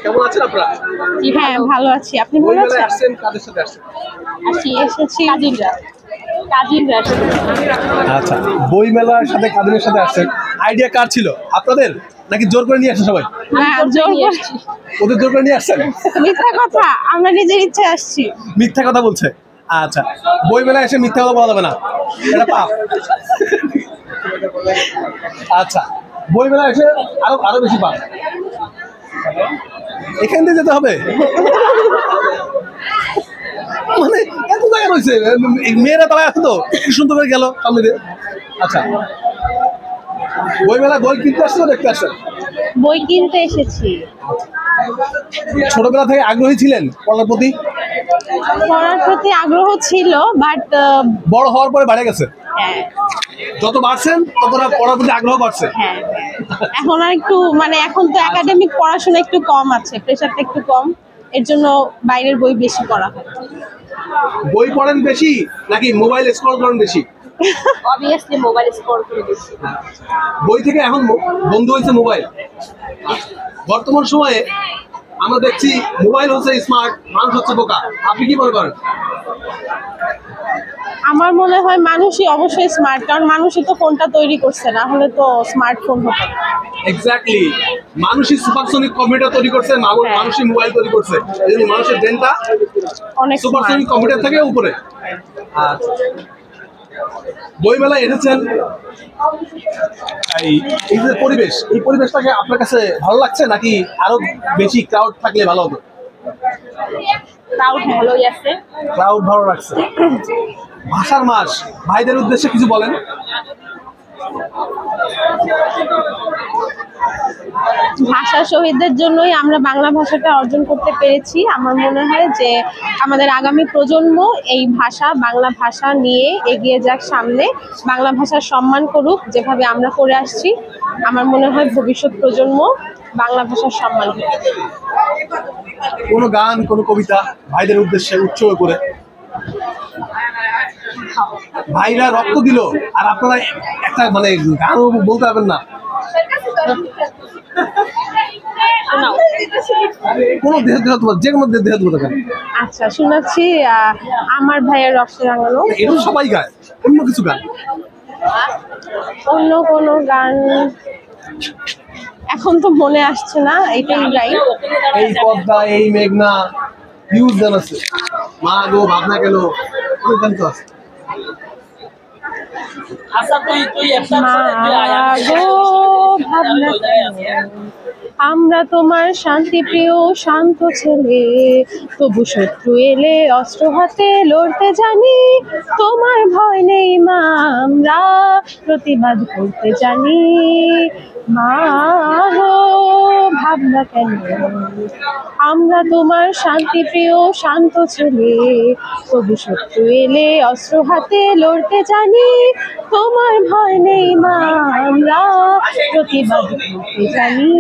কেমন আছেন আপনারা? হ্যাঁ ভালো আছি, আপনি ভালো আছেন? আসছেন কাদের সাথে আসছেন? এসেছি কাজিনরা। আচ্ছা, বই মেলার সাথে কাদিনের সাথে আসছেন, আইডিয়া কার ছিল, আপনাদের নাকি জোর করে নিয়ে আসছেন সবাই? ওদের জোর করে নিয়ে আসছেন? মিথ্যা কথা, আমরা নিজের ইচ্ছে আসছি। মিথ্যা কথা বলছে। আচ্ছা, বই মেলায় এসে মিথ্যা কথা বলা যাবে না, এটা পাপ। আচ্ছা, বই মেলায় এসে আরো বেশি পাপ। এখান থেকে যেতে হবে মানে এত জায়গা রয়েছে, মেয়েরা তারা আছে তো কি সুন্দর করে গেল সামনে দিয়ে। আচ্ছা, বই মেলা বই কিনতে আসছো দেখতে আসছেন? বই কিনতে এসেছি। ছোটবেলা থেকে আগ্রহী ছিলেন পড়ার প্রতি? পড়ার প্রতি আগ্রহ ছিল, বাট বড় হওয়ার পরে বাড়ে গেছে। হ্যাঁ যত বাড়ছেন ততটা পড়ার প্রতি আগ্রহ বাড়ছে। হ্যাঁ, এখন আর একটু মানে এখন তো একাডেমিক পড়াশোনা একটু কম আছে, প্রেশারটা একটু কম, এর জন্য বাইরের বই বেশি পড়া হয়। বই পড়েন বেশি নাকি মোবাইল স্ক্রল করেন বেশি? অবভিয়াসলি মোবাইল স্ক্রল করে বেশি। বই থেকে এখন বন্ধু হয়েছে মোবাইল। বর্তমান সময়ে আমরা দেখছি মোবাইল হচ্ছে স্মার্ট, মানুষ হচ্ছে বোকা। আপনি কি মনে করেন? আমার মনে হয় মানুষই অবশ্যই স্মার্ট, কারণ মানুষই তো ফোনটা তৈরি করছে, না হলে তো স্মার্টফোন হতো না। এক্স্যাক্টলি, মানুষই সুপারসনিক কম্পিউটার তৈরি করছে, মানুষই মোবাইল তৈরি করছে, এই জন্য মানুষের ব্রেনটা অনেক সুপারসনিক কম্পিউটার থেকে উপরে। আর বই মেলায় এসেছেন, এই যে পরিবেশ, এই পরিবেশটাকে আপনার কাছে ভালো লাগছে নাকি আরো বেশি ক্রাউড থাকলে ভালো হতো? ক্রাউড ভালোই আছে। ক্রাউড ভালো লাগছে। ভাষার মাস, ভাইদের উদ্দেশ্যে কিছু বলেন। ভাষা শহীদদের জন্যই আমরা বাংলা ভাষাটা অর্জন করতে পেরেছি। আমার মনে হয় যে আমাদের আগামী প্রজন্ম এই ভাষা, বাংলা ভাষা নিয়ে এগিয়ে যাক সামনে, বাংলা ভাষার সম্মান করুক যেভাবে আমরা করে আসছি। আমার মনে হয় ভবিষ্যৎ প্রজন্ম বাংলা ভাষার সম্মান করবে। কোনো গান, কোনো কবিতা ভাইদের উদ্দেশ্যে উৎসর্গ করে। ভাইরা রক্ত দিল আর আপনারা একটা মানে গানও বলতে পারবেন না, কোনো দেহাত্মক, যে কোনো দেহাত্মক গান। আচ্ছা, শোনাচ্ছি আমার ভাইয়ের রক্ত রাঙানো। এটা সবাই গায়, অন্য কিছু গান, অন্য কোনো গান এখন তো মনে আসছে না, এটাই গাই। এই পদ্মা, এই মেঘনা, হিউজ গান আছে। মা গো ভাবনা কেন, অনেক গান তো আছে। আমরা তোমার শান্তি প্রিয় শান্ত ছেলে, তবু শত্রু এলে অস্ত্র হাতে লড়তে জানি। তোমার ভয় নেই মা, আমরা প্রতিবাদ করতে জানি। মা গো ভাবনা কেন, আমরা তোমার শান্তি প্রিয় শান্ত ছেলে, তবু শত্রু এলে অস্ত্র হাতে লড়তে জানি। তোমার ভয় নেই মা, আমরা প্রতিবাদ করতে জানি।